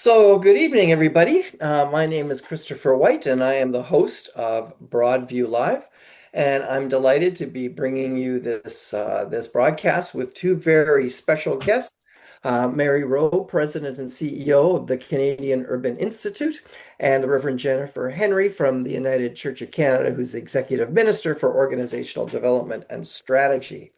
Good evening, everybody. My name is Christopher White, and I am the host of Broadview Live. And I'm delighted to be bringing you this broadcast with two very special guests. Mary Rowe, President and CEO of the Canadian Urban Institute, and the Reverend Jennifer Henry from the United Church of Canada, who's the Executive Minister for Organizational Development and Strategy.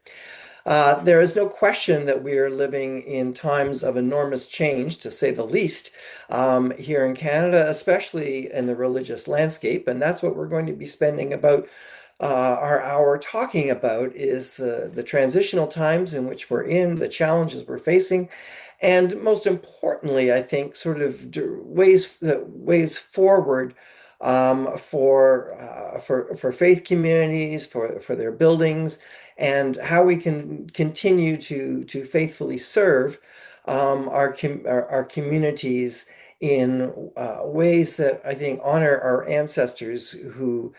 There is no question that we are living in times of enormous change, to say the least, here in Canada, especially in the religious landscape. And that's what we're going to be spending about our hour talking about is the transitional times in which we're in, the challenges we're facing, and most importantly, I think, sort of ways forward for faith communities, for their buildings, and how we can continue to faithfully serve our communities in ways that I think honor our ancestors who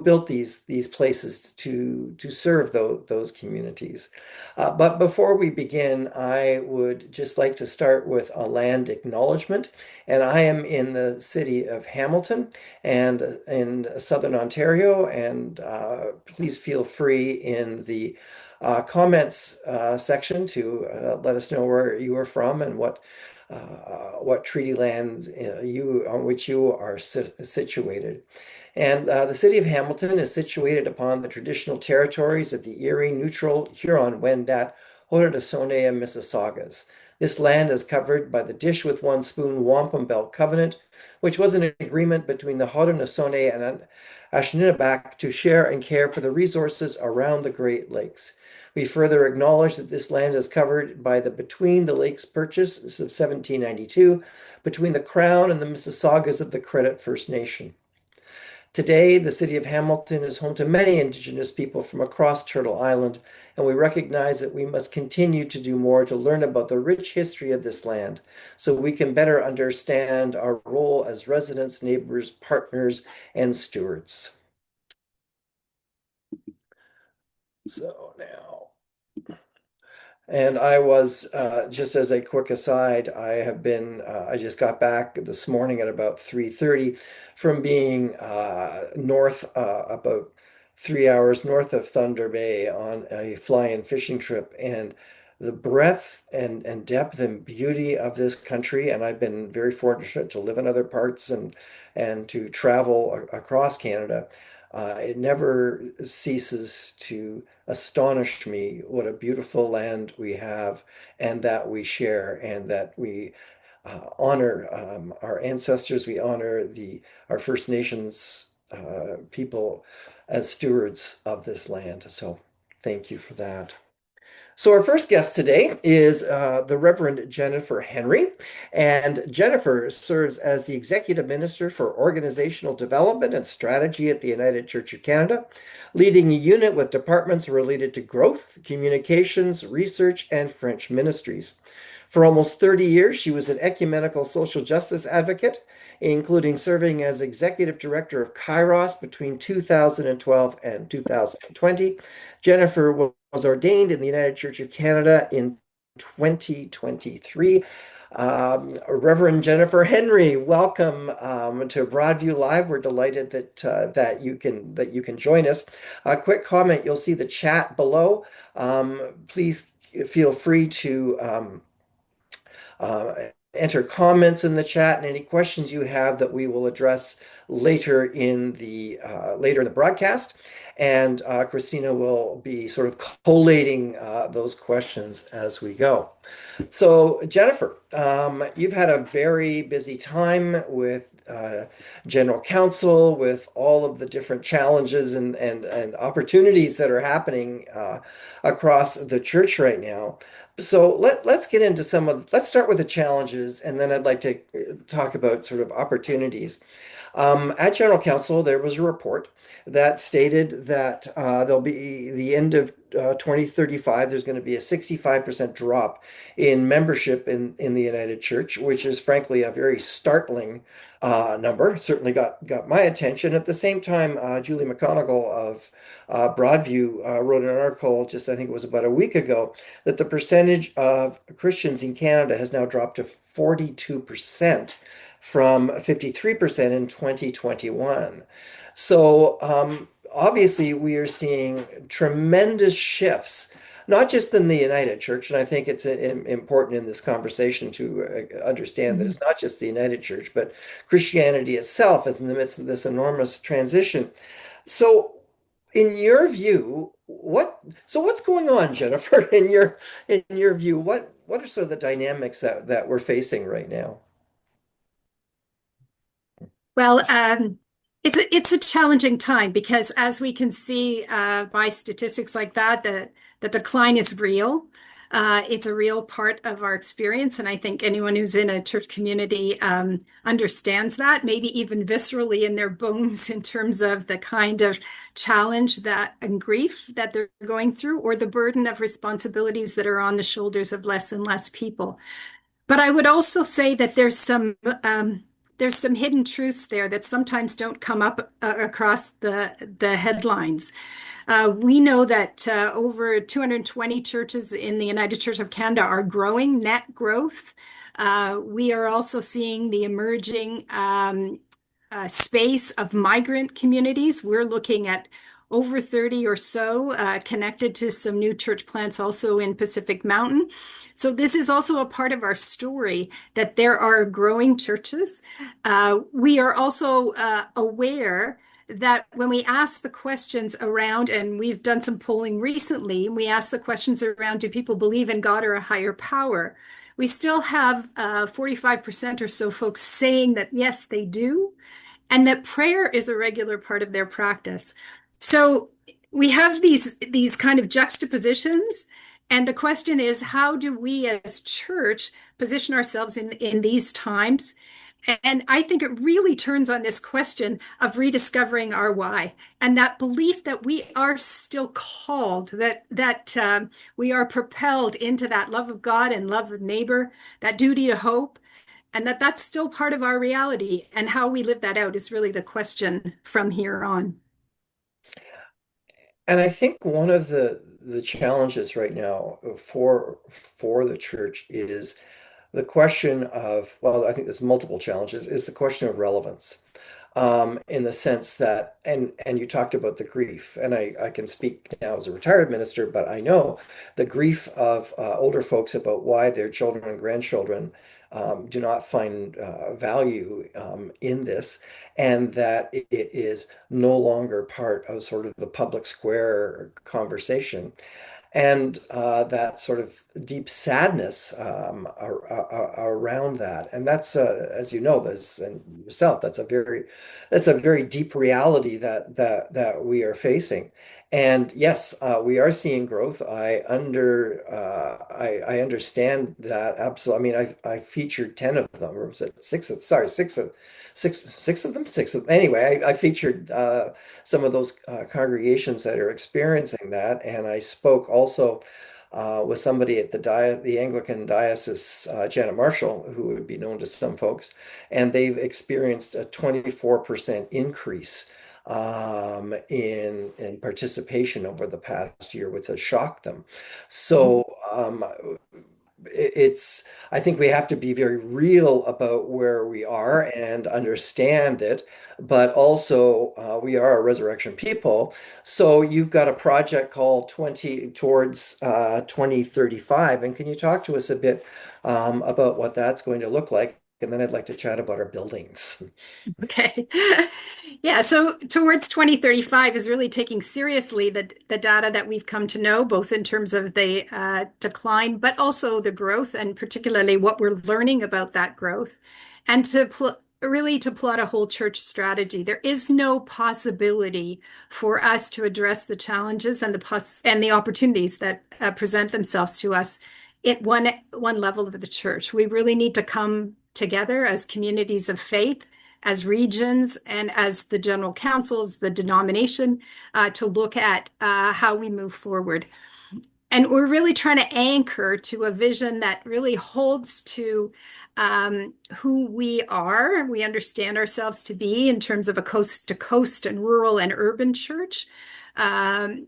built these places to serve those communities. But before we begin, I would just like to start with a land acknowledgement. And I am in the city of Hamilton and in Southern Ontario. And please feel free in the comments section to let us know where you are from and what treaty land on which you are situated. And the city of Hamilton is situated upon the traditional territories of the Erie, Neutral, Huron-Wendat, Haudenosaunee, and Mississaugas. This land is covered by the Dish with One Spoon Wampum Belt Covenant, which was an agreement between the Haudenosaunee and Anishinaabe to share and care for the resources around the Great Lakes. We further acknowledge that this land is covered by the Between the Lakes Purchase of 1792 between the Crown and the Mississaugas of the Credit First Nation. Today, the city of Hamilton is home to many Indigenous people from across Turtle Island, and we recognize that we must continue to do more to learn about the rich history of this land so we can better understand our role as residents, neighbors, partners, and stewards. So now. And I was, just as a quick aside, I just got back this morning at about 3:30 from being north, about 3 hours north of Thunder Bay on a fly-in fishing trip. And the breadth and depth and beauty of this country, and I've been very fortunate to live in other parts and to travel across Canada. It never ceases to astonish me what a beautiful land we have and that we share and that we honor our ancestors, we honor our First Nations people as stewards of this land. So thank you for that. So our first guest today is the Reverend Jennifer Henry, and Jennifer serves as the Executive Minister for Organizational Development and Strategy at the United Church of Canada, leading a unit with departments related to growth, communications, research, and French ministries. For almost 30 years, she was an ecumenical social justice advocate, including serving as Executive Director of Kairos between 2012 and 2020. Jennifer was ordained in the United Church of Canada in 2023. Reverend Jennifer Henry, welcome to Broadview Live. We're delighted that you can join us. A quick comment: you'll see the chat below. Please feel free to uh, enter comments in the chat and any questions you have that we will address later in the broadcast. And Christina will be sort of collating those questions as we go. So Jennifer, you've had a very busy time with General Council, with all of the different challenges and opportunities that are happening across the church right now. So let's get into let's start with the challenges, and then I'd like to talk about sort of opportunities. At General Council, there was a report that stated that there'll be the end of 2035, there's going to be a 65% drop in membership in the United Church, which is frankly a very startling number. Certainly got my attention. At the same time, Julie McConigal of Broadview wrote an article just, I think it was about a week ago, that the percentage of Christians in Canada has now dropped to 42% from 53% in 2021. So obviously, we are seeing tremendous shifts, not just in the United Church, and I think it's important in this conversation to understand that Mhm. it's not just the United Church, but Christianity itself is in the midst of this enormous transition. So, in your view, what's going on, Jennifer? In your view, what are sort of the dynamics that we're facing right now? Well, it's a challenging time because as we can see by statistics like that, the decline is real. It's a real part of our experience, and I think anyone who's in a church community understands that, maybe even viscerally in their bones in terms of the kind of challenge that and grief that they're going through, or the burden of responsibilities that are on the shoulders of less and less people. But I would also say that there's some hidden truths there that sometimes don't come up across the headlines. We know that over 220 churches in the United Church of Canada are growing, net growth. We are also seeing the emerging space of migrant communities. We're looking at over 30 or so connected to some new church plants also in Pacific Mountain. So this is also a part of our story that there are growing churches. We are also aware that when we ask the questions around, and we've done some polling recently, and we ask the questions around, do people believe in God or a higher power? We still have 45% or so folks saying that yes, they do, and that prayer is a regular part of their practice. So we have these kind of juxtapositions, and the question is, how do we as church position ourselves in these times? And I think it really turns on this question of rediscovering our why and that belief that we are still called, that we are propelled into that love of God and love of neighbor, that duty to hope, and that that's still part of our reality. And how we live that out is really the question from here on. And I think one of the challenges right now for the church is the question of, well, I think there's multiple challenges, is the question of relevance. In the sense that, and you talked about the grief, and I can speak now as a retired minister, but I know the grief of older folks about why their children and grandchildren do not find value in this, and that it is no longer part of sort of the public square conversation. And that sort of deep sadness around that, and that's as you know this and yourself, that's a very deep reality that we are facing. And yes, we are seeing growth. I understand that absolutely. I mean, I featured 10 of them, or was it six of, sorry, six of them, anyway, I featured some of those congregations that are experiencing that. And I spoke also with somebody at the Anglican diocese, Janet Marshall, who would be known to some folks, and they've experienced a 24% increase in participation over the past year, which has shocked them. So it's I think we have to be very real about where we are and understand it, but also we are a resurrection people. So you've got a project called 20 towards 2035, and can you talk to us a bit about what that's going to look like? And then I'd like to chat about our buildings. Okay. Yeah, so towards 2035 is really taking seriously the data that we've come to know, both in terms of the decline, but also the growth, and particularly what we're learning about that growth, and really to plot a whole church strategy. There is no possibility for us to address the challenges and the opportunities that present themselves to us at one level of the church. We really need to come together as communities of faith as regions and as the general councils, the denomination, to look at how we move forward. And we're really trying to anchor to a vision that really holds to who we are. We understand ourselves to be in terms of a coast to coast and rural and urban church. And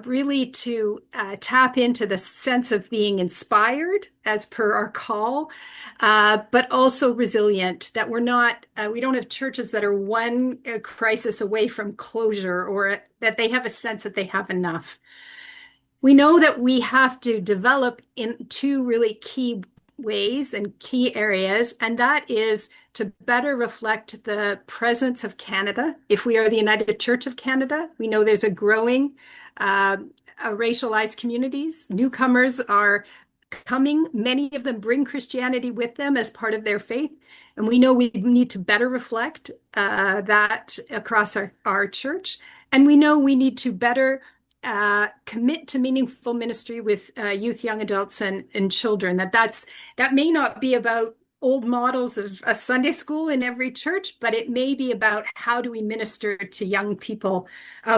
really to tap into the sense of being inspired as per our call, but also resilient, that we don't have churches that are one crisis away from closure, or that they have a sense that they have enough. We know that we have to develop in two really key ways and key areas, and that is to better reflect the presence of Canada. If we are the United Church of Canada, we know there's a growing racialized communities. Newcomers are coming. Many of them bring Christianity with them as part of their faith. And we know we need to better reflect that across our church. And we know we need to better commit to meaningful ministry with youth, young adults, and children. That may not be about old models of a Sunday school in every church, but it may be about how do we minister to young people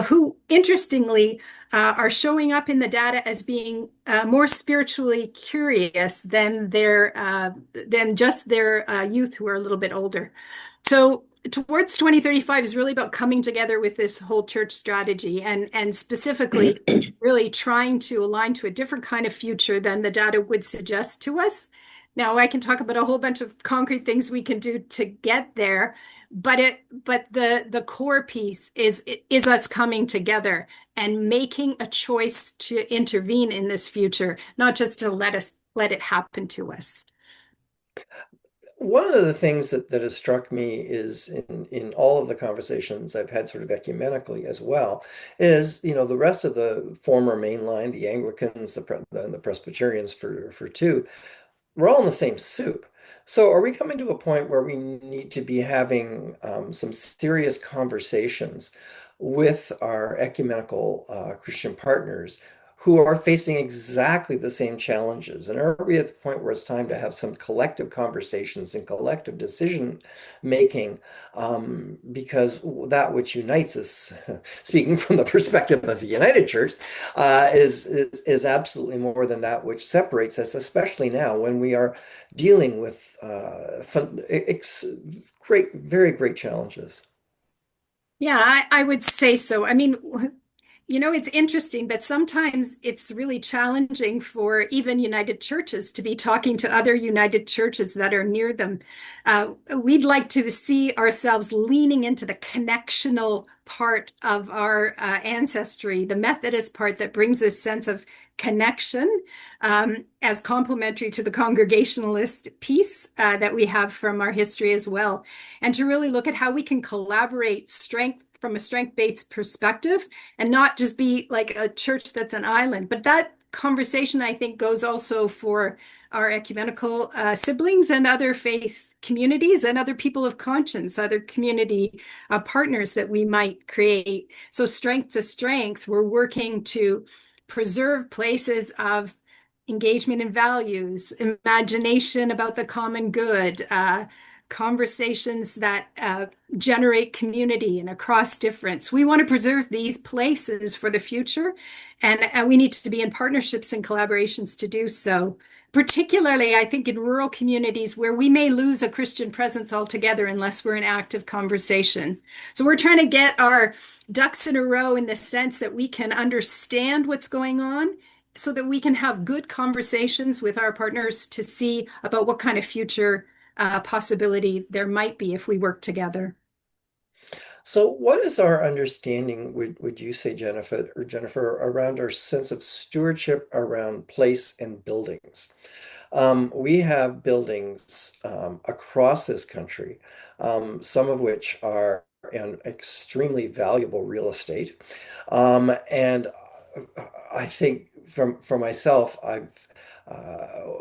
who, interestingly, are showing up in the data as being more spiritually curious than just their youth who are a little bit older. So towards 2035 is really about coming together with this whole church strategy, and specifically really trying to align to a different kind of future than the data would suggest to us. Now, I can talk about a whole bunch of concrete things we can do to get there, but the core piece is us coming together and making a choice to intervene in this future, not just to let it happen to us. One of the things that has struck me is in all of the conversations I've had sort of ecumenically as well is, the rest of the former mainline, the Anglicans, the Presbyterians for two, we're all in the same soup. So are we coming to a point where we need to be having some serious conversations with our ecumenical Christian partners who are facing exactly the same challenges? And are we at the point where it's time to have some collective conversations and collective decision making? Because that which unites us, speaking from the perspective of the United Church, is absolutely more than that which separates us, especially now when we are dealing with very great challenges. Yeah, I would say so. I mean, it's interesting, but sometimes it's really challenging for even United Churches to be talking to other United Churches that are near them. We'd like to see ourselves leaning into the connectional part of our ancestry, the Methodist part that brings a sense of connection as complementary to the Congregationalist piece that we have from our history as well, and to really look at how we can collaborate from a strength-based perspective and not just be like a church that's an island. But that conversation, I think, goes also for our ecumenical siblings and other faith communities and other people of conscience, other community partners that we might create. So strength to strength, we're working to preserve places of engagement in values, imagination about the common good, conversations that generate community and across difference. We want to preserve these places for the future, and we need to be in partnerships and collaborations to do so. Particularly, I think, in rural communities where we may lose a Christian presence altogether unless we're in active conversation. So we're trying to get our ducks in a row in the sense that we can understand what's going on so that we can have good conversations with our partners to see about what kind of future possibility there might be if we work together. So what is our understanding, would you say, Jennifer, around our sense of stewardship around place and buildings? We have buildings across this country, some of which are in extremely valuable real estate. And I think for myself,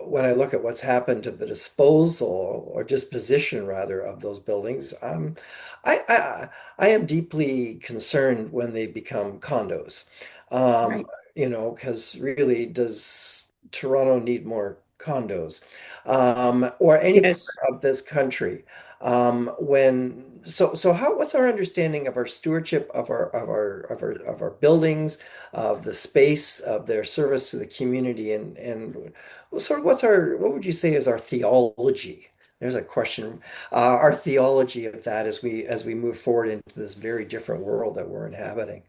when I look at what's happened to the disposal or disposition rather of those buildings, I am deeply concerned when they become condos. Um, Right. because really, does Toronto need more condos, or any part Yes. of this country. What's our understanding of our stewardship of our buildings, of the space, of their service to the community, and sort of what would you say is our theology? There's a question. Our theology of that as we move forward into this very different world that we're inhabiting.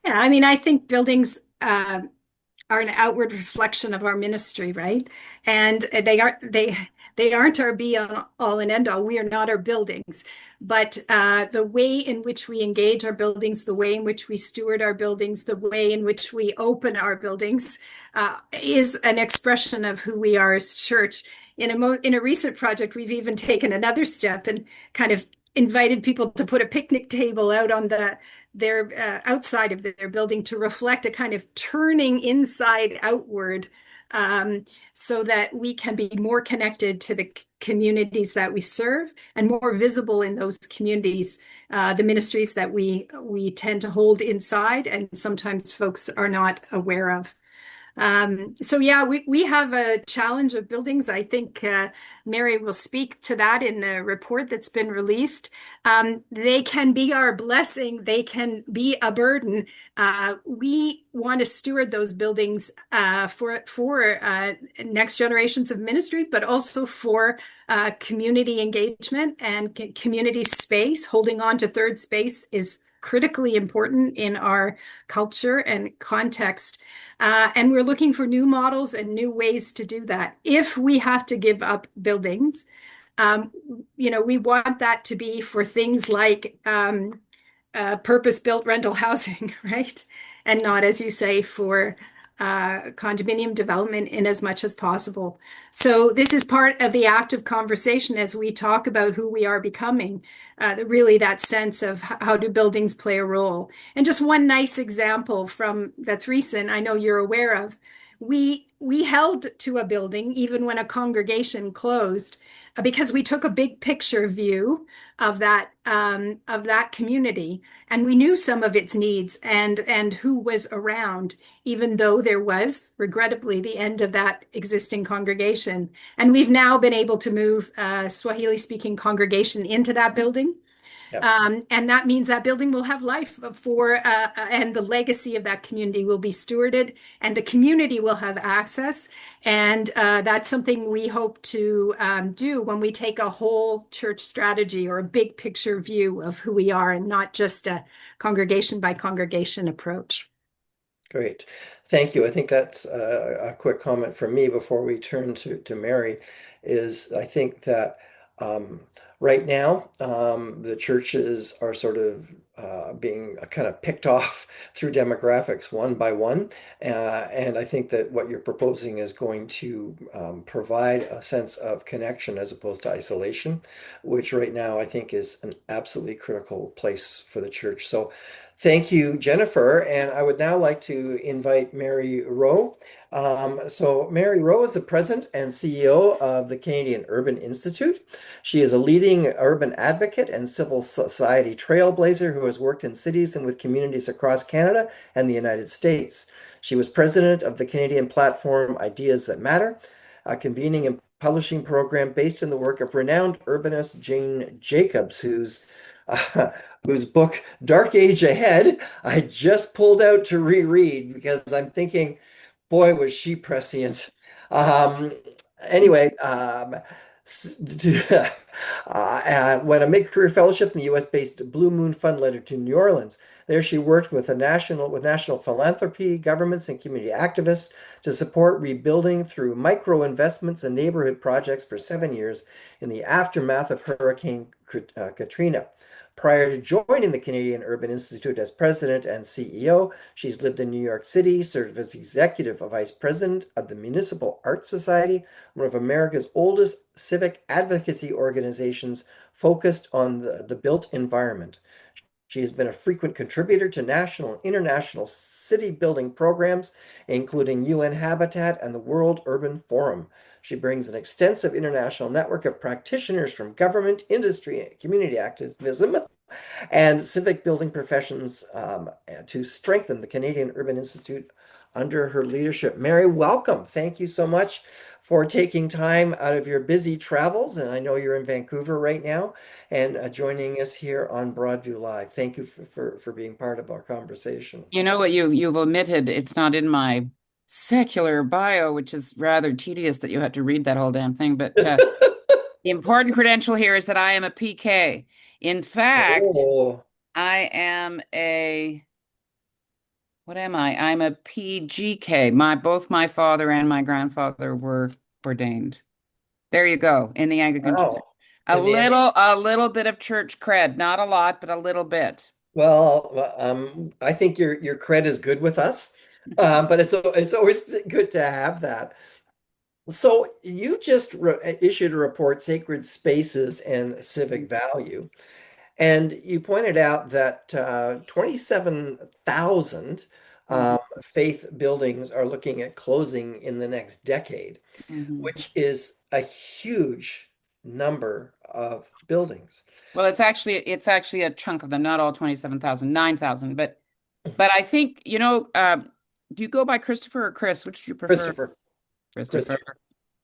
Yeah, I mean, I think buildings are an outward reflection of our ministry, right? And they aren't our be all and end all. We are not our buildings, but the way in which we engage our buildings, the way in which we steward our buildings, the way in which we open our buildings, is an expression of who we are as church. In a recent project, we've even taken another step and kind of invited people to put a picnic table out on their outside of their building to reflect a kind of turning inside outward, so that we can be more connected to the communities that we serve and more visible in those communities, the ministries that we tend to hold inside and sometimes folks are not aware of. So yeah, we have a challenge of buildings. I think Mary will speak to that in the report that's been released. They can be our blessing. They can be a burden. We want to steward those buildings for next generations of ministry, but also for community engagement and community space. Holding on to third space is critically important in our culture and context. And we're looking for new models and new ways to do that. If we have to give up buildings, um, we want that to be for things like purpose-built rental housing, right? And not, as you say, for condominium development in as much as possible. So this is part of the active conversation as we talk about who we are becoming, really that sense of how do buildings play a role. And just one nice example from that's recent, I know you're aware of, we held to a building even when a congregation closed, because we took a big picture view of that community, and we knew some of its needs and who was around, even though there was regrettably the end of that existing congregation. And we've now been able to move a Swahili speaking congregation into that building. Yep. And that means that building will have life and the legacy of that community will be stewarded, and the community will have access. And that's something we hope to do when we take a whole church strategy or a big picture view of who we are and not just a congregation by congregation approach. Great. Thank you. I think that's a quick comment from me before we turn to Mary, is I think that um, right now the churches are sort of being kind of picked off through demographics one by one. And I think that what you're proposing is going to provide a sense of connection as opposed to isolation, which right now I think is an absolutely critical place for the church. So thank you, Jennifer. And I would now like to invite Mary Rowe. Mary Rowe is the president and CEO of the Canadian Urban Institute. She is a leading urban advocate and civil society trailblazer who has worked in cities and with communities across Canada and the United States. She was president of the Canadian platform Ideas That Matter, a convening and publishing program based in the work of renowned urbanist Jane Jacobs, uh, whose book Dark Age Ahead I just pulled out to reread because I'm thinking, boy, was she prescient. Um, anyway, when a mid-career fellowship in the U.S.-based Blue Moon Fund led her to New Orleans. There, she worked with national philanthropy, governments, and community activists to support rebuilding through micro investments and neighborhood projects for 7 years in the aftermath of Hurricane Katrina. Prior to joining the Canadian Urban Institute as president and CEO, she's lived in New York City, served as executive vice president of the Municipal Art Society, one of America's oldest civic advocacy organizations focused on the built environment. She has been a frequent contributor to national and international city building programs, including UN Habitat and the World Urban Forum. She brings an extensive international network of practitioners from government, industry, community activism, and civic building professions to strengthen the Canadian Urban Institute under her leadership. Mary, welcome. Thank you so much for taking time out of your busy travels. And I know you're in Vancouver right now and joining us here on Broadview Live. Thank you for being part of our conversation. You know what you've omitted? It's not in my secular bio, which is rather tedious that you had to read that whole damn thing. But the important credential here is that I am a PK. In fact, Oh, I am a what am I? I'm a PGK. Both my father and my grandfather were ordained. There you go, in the Anglican Church. wow. In the end, A little bit of church cred, not a lot, but a little bit. well, I think your cred is good with us, but it's always good to have that. So you just issued a report, Sacred Spaces and Civic Value, and you pointed out that 27,000 Mhm, faith buildings are looking at closing in the next decade, mhm. which is a huge number of buildings. Well, it's actually a chunk of them, not all 27,000, 9,000. But I think, do you go by Christopher or Chris? Which do you prefer? Christopher, Christopher. Christopher,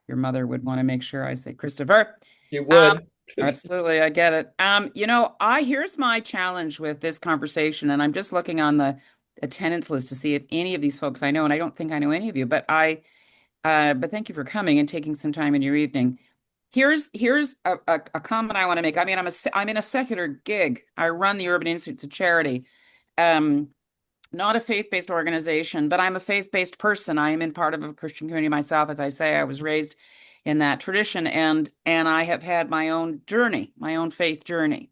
Your mother would want to make sure I say Christopher. you Um, would. Absolutely, I get it. I here's my challenge with this conversation, and I'm just looking on the attendance list to see if any of these folks I know, and I don't think I know any of you, but thank you for coming and taking some time in your evening. Here's a comment I want to make. I mean, I'm in a secular gig. I run the Urban Institute, it's a charity. Um, Not a faith-based organization, but I'm a faith-based person. I am in part of a Christian community myself. As I say, I was raised in that tradition, and I have had my own journey, my own faith journey.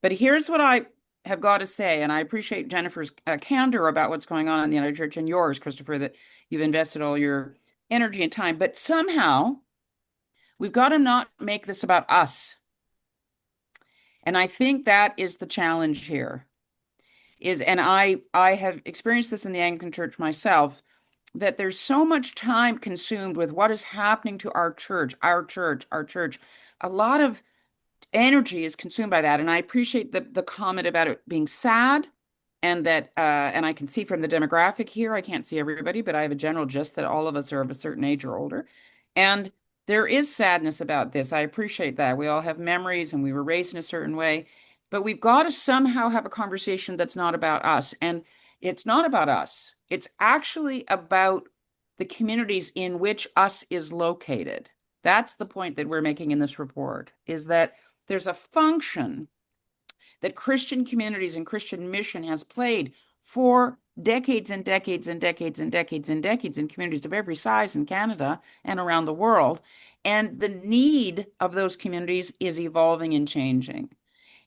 But here's what I have got to say, and I appreciate Jennifer's candor about what's going on in the other church and yours, Christopher, that you've invested all your energy and time. But somehow we've got to not make this about us. And I think that is the challenge here. And I have experienced this in the Anglican Church myself, that there's so much time consumed with what is happening to our church, our church, our church. A lot of energy is consumed by that. And I appreciate the comment about it being sad, and that and I can see from the demographic here, I can't see everybody, but I have a general gist that all of us are of a certain age or older. And there is sadness about this. I appreciate that. We all have memories and we were raised in a certain way, but we've got to somehow have a conversation that's not about us. And it's not about us. It's actually about the communities in which us is located. That's the point that we're making in this report, is that there's a function that Christian communities and Christian mission has played for decades and decades and decades and decades and decades in communities of every size in Canada and around the world. And the need of those communities is evolving and changing.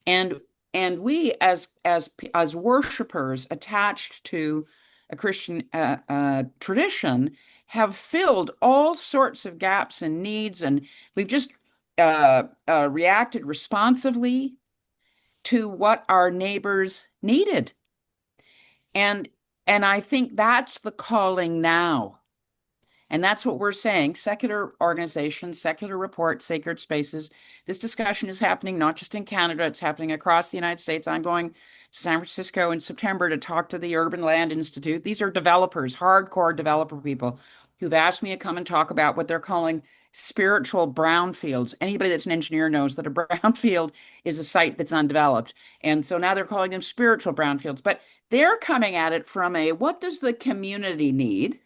And we as worshipers attached to a Christian tradition have filled all sorts of gaps and needs, and we've just reacted responsively to what our neighbors needed. And I think that's the calling now. And that's what we're saying. Secular organizations, secular report, sacred spaces. This discussion is happening not just in Canada, it's happening across the United States. I'm going to San Francisco in September to talk to the Urban Land Institute. These are developers, hardcore developer people who've asked me to come and talk about what they're calling spiritual brownfields. Anybody that's an engineer knows that a brownfield is a site that's undeveloped. And so now they're calling them spiritual brownfields. But they're coming at it from a what does the community need?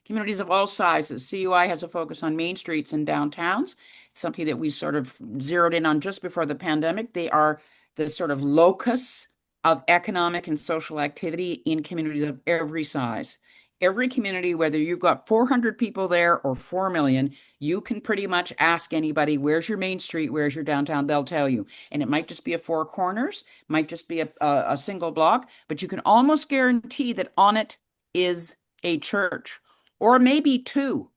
Communities of all sizes. CUI has a focus on main streets and downtowns. It's something that we sort of zeroed in on just before the pandemic. They are the sort of locus of economic and social activity in communities of every size. Every community, whether you've got 400 people there or 4 million, you can pretty much ask anybody, where's your main street? Where's your downtown? They'll tell you. And it might just be a four corners, might just be a single block, but you can almost guarantee that on it is a church, or maybe two,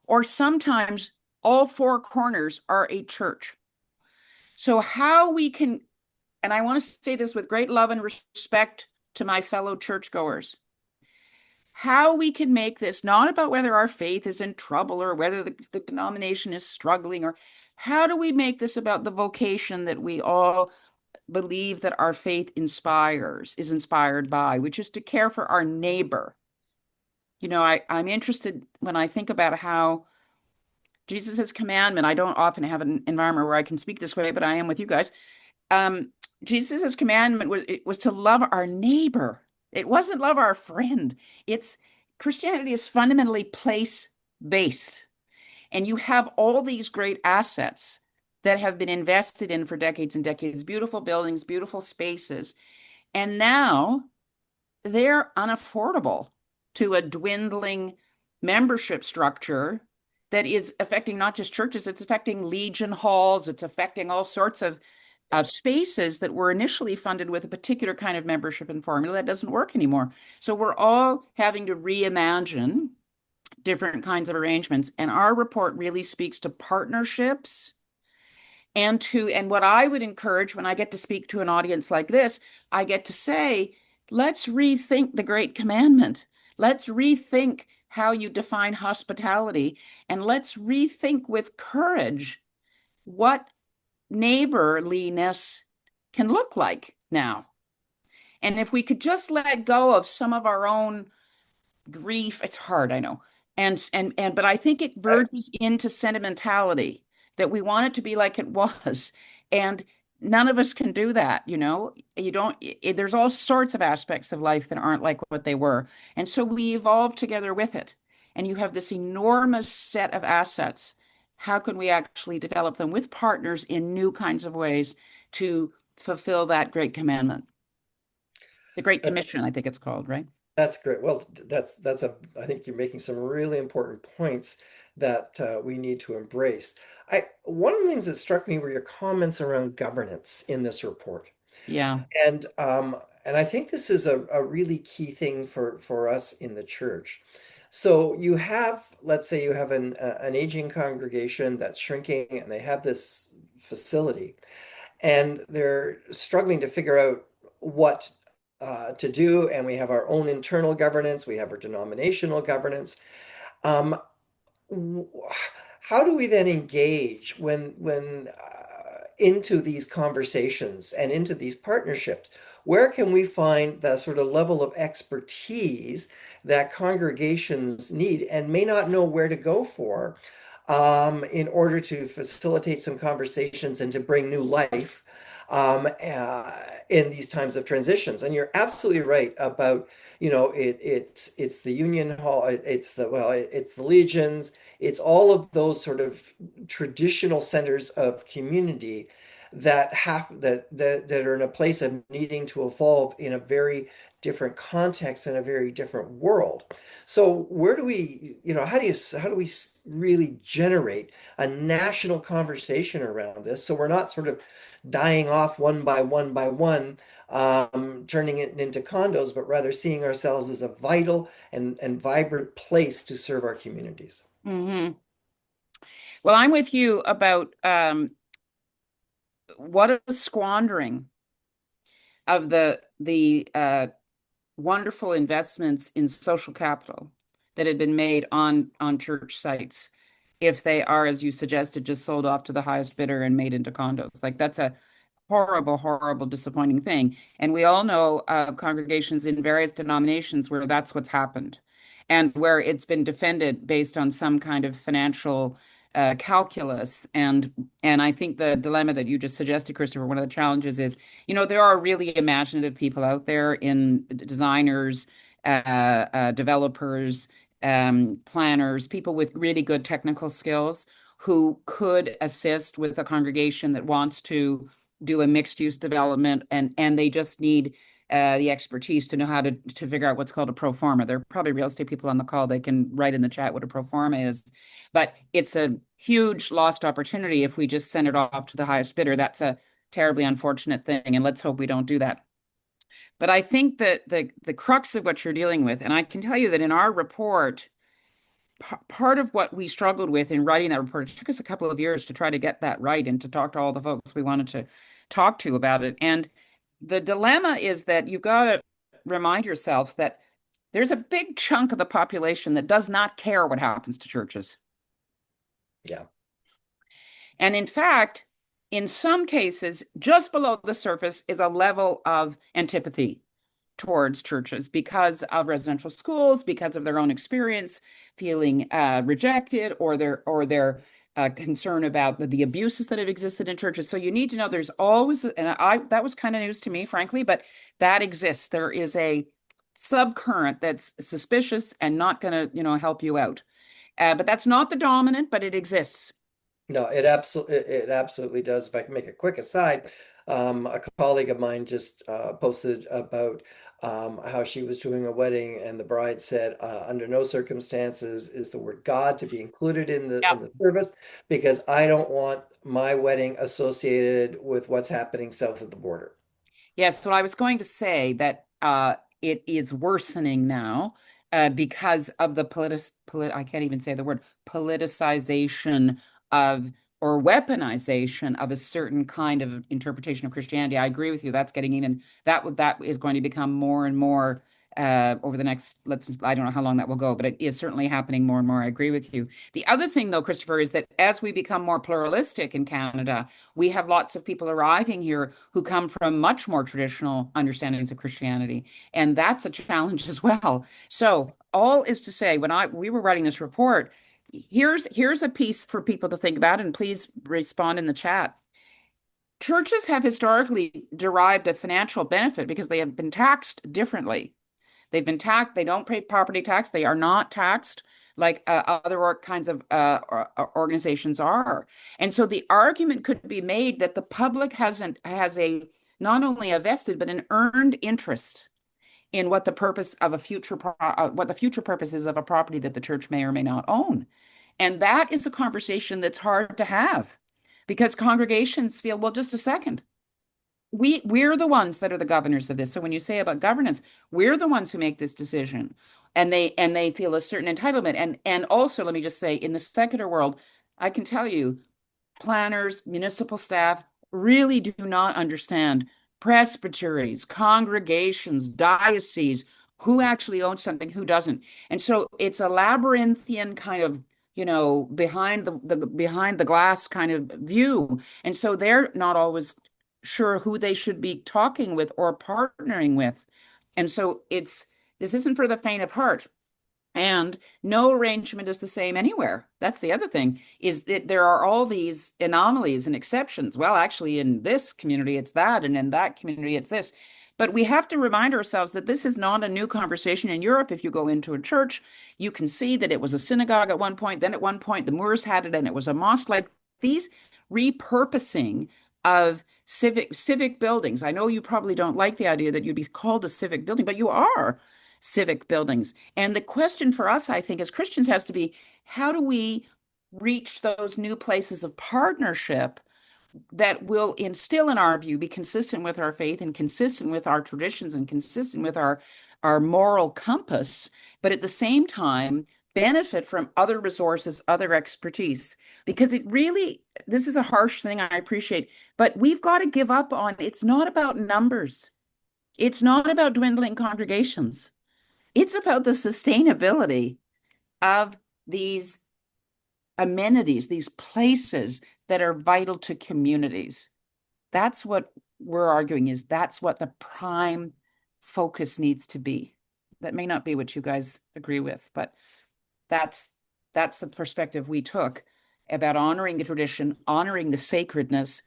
or sometimes all four corners are a church. So, how we can, and I want to say this with great love and respect to my fellow churchgoers, how we can make this not about whether our faith is in trouble or whether the denomination is struggling, or how do we make this about the vocation that we all believe that our faith is inspired by, which is to care for our neighbor, I'm interested when I think about how Jesus' commandment, I don't often have an environment where I can speak this way, but I am with you guys. Um, Jesus' commandment was to love our neighbor. It wasn't love our friend. It's Christianity is fundamentally place-based. And you have all these great assets that have been invested in for decades and decades, beautiful buildings, beautiful spaces. And now they're unaffordable to a dwindling membership structure that is affecting not just churches, it's affecting Legion halls, it's affecting all sorts of spaces that were initially funded with a particular kind of membership and formula that doesn't work anymore. So we're all having to reimagine different kinds of arrangements. And our report really speaks to partnerships and what I would encourage when I get to speak to an audience like this, I get to say, let's rethink the Great Commandment. Let's rethink how you define hospitality, and let's rethink with courage what neighborliness can look like now. And if we could just let go of some of our own grief, it's hard, I know. And but I think it verges into sentimentality that we want it to be like it was. And none of us can do that, you know. You don't there's all sorts of aspects of life that aren't like what they were. And so we evolve together with it. And you have this enormous set of assets. How can we actually develop them with partners in new kinds of ways to fulfill that great commandment? The Great Commission, I think it's called, right? That's great. Well, I think you're making some really important points that we need to embrace. One of the things that struck me were your comments around governance in this report. Yeah. And I think this is a really key thing for us in the church. So you have, let's say you have an aging congregation that's shrinking and they have this facility and they're struggling to figure out what to do. And we have our own internal governance, we have our denominational governance. Um, how do we then engage when into these conversations and into these partnerships? Where can we find the sort of level of expertise that congregations need and may not know where to go for in order to facilitate some conversations and to bring new life in these times of transitions? And you're absolutely right about, it's the Union Hall, it's the Legions, it's all of those sort of traditional centers of community that are in a place of needing to evolve in a very different context and a very different world. So where do we, how do we really generate a national conversation around this so we're not sort of dying off one by one by one, turning it into condos, but rather seeing ourselves as a vital and vibrant place to serve our communities? Hmm. Well, I'm with you about what a squandering of the wonderful investments in social capital that had been made on church sites if they are, as you suggested, just sold off to the highest bidder and made into condos. Like that's a horrible, horrible, disappointing thing. And we all know congregations in various denominations where that's what's happened and where it's been defended based on some kind of financial calculus. And I think the dilemma that you just suggested, Christopher, one of the challenges is, there are really imaginative people out there in designers, developers, planners, people with really good technical skills who could assist with a congregation that wants to do a mixed use development and they just need the expertise to know how to figure out what's called a pro forma. There are probably real estate people on the call. They can write in the chat what a pro forma is, but it's a huge lost opportunity if we just send it off to the highest bidder. That's a terribly unfortunate thing, and let's hope we don't do that. But I think that the crux of what you're dealing with, and I can tell you that in our report, part of what we struggled with in writing that report, it took us a couple of years to try to get that right and to talk to all the folks we wanted to talk to about it. And the dilemma is that you've got to remind yourself that there's a big chunk of the population that does not care what happens to churches. Yeah. And in fact, in some cases, just below the surface is a level of antipathy towards churches because of residential schools, because of their own experience feeling rejected, or their concern about the abuses that have existed in churches. So you need to know there's always, and that was kind of news to me, frankly, but that exists. There is a subcurrent that's suspicious and not going to, help you out. But that's not the dominant, but it exists. No, it absolutely does. If I can make a quick aside, a colleague of mine just posted about how she was doing a wedding, and the bride said, "Under no circumstances is the word God to be included in Yeah. the service, because I don't want my wedding associated with what's happening south of the border." Yes, so I was going to say that it is worsening now because of the I can't even say the word politicization of or weaponization of a certain kind of interpretation of Christianity. I agree with you. That's getting even that is going to become more and more over the next, I don't know how long that will go, but it is certainly happening more and more. I agree with you. The other thing, though, Christopher, is that as we become more pluralistic in Canada, we have lots of people arriving here who come from much more traditional understandings of Christianity, and that's a challenge as well. So all is to say, when we were writing this report, here's a piece for people to think about, and please respond in the chat. Churches have historically derived a financial benefit because they have been taxed differently. They've been taxed. They don't pay property tax. They are not taxed like other kinds of organizations are. And so the argument could be made that the public has a not only a vested but an earned interest in what the purpose of what the future purpose is of a property that the church may or may not own. And that is a conversation that's hard to have because congregations feel, well, just a second, we're the ones that are the governors of this. So when you say about governance, we're the ones who make this decision, and they feel a certain entitlement. And also, let me just say, in the secular world, I can tell you, planners, municipal staff really do not understand presbyteries, congregations, dioceses, who actually owns something, who doesn't. And so it's a labyrinthian kind of, behind the glass kind of view. And so they're not always sure who they should be talking with or partnering with. And so this isn't for the faint of heart. And no arrangement is the same anywhere. That's the other thing, is that there are all these anomalies and exceptions. Well, actually, in this community, it's that, and in that community, it's this. But we have to remind ourselves that this is not a new conversation in Europe. If you go into a church, you can see that it was a synagogue at one point. Then at one point, the Moors had it, and it was a mosque. Like these repurposing of civic buildings. I know you probably don't like the idea that you'd be called a civic building, but you are civic buildings. And the question for us, I think, as Christians has to be, how do we reach those new places of partnership that will instill, in our view, be consistent with our faith and consistent with our traditions and consistent with our moral compass, but at the same time benefit from other resources, other expertise? Because this is a harsh thing, I appreciate, but we've got to give up on, it's not about numbers. It's not about dwindling congregations. It's about the sustainability of these amenities, these places that are vital to communities. That's what we're arguing, is that's what the prime focus needs to be. That may not be what you guys agree with, but that's the perspective we took about honoring the tradition, honoring the sacredness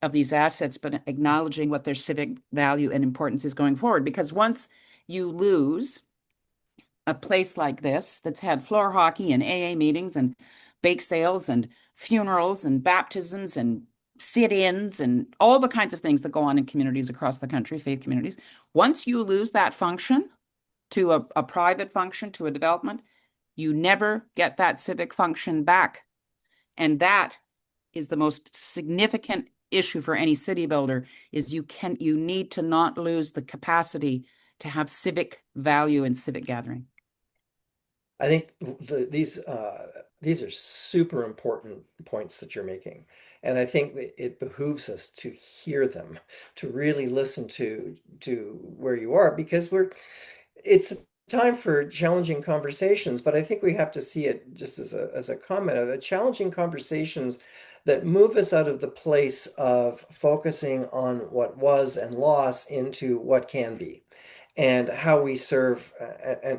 of these assets, but acknowledging what their civic value and importance is going forward. Because once you lose a place like this that's had floor hockey and AA meetings and bake sales and funerals and baptisms and sit-ins and all the kinds of things that go on in communities across the country, faith communities, once you lose that function to a private function, to a development, you never get that civic function back. And that is the most significant issue for any city builder, is you need to not lose the capacity to have civic value and civic gathering. I think these are super important points that you're making, and I think that it behooves us to hear them, to really listen to where you are, because it's time for challenging conversations. But I think we have to see it just as a comment of challenging conversations that move us out of the place of focusing on what was and lost into what can be. and how we serve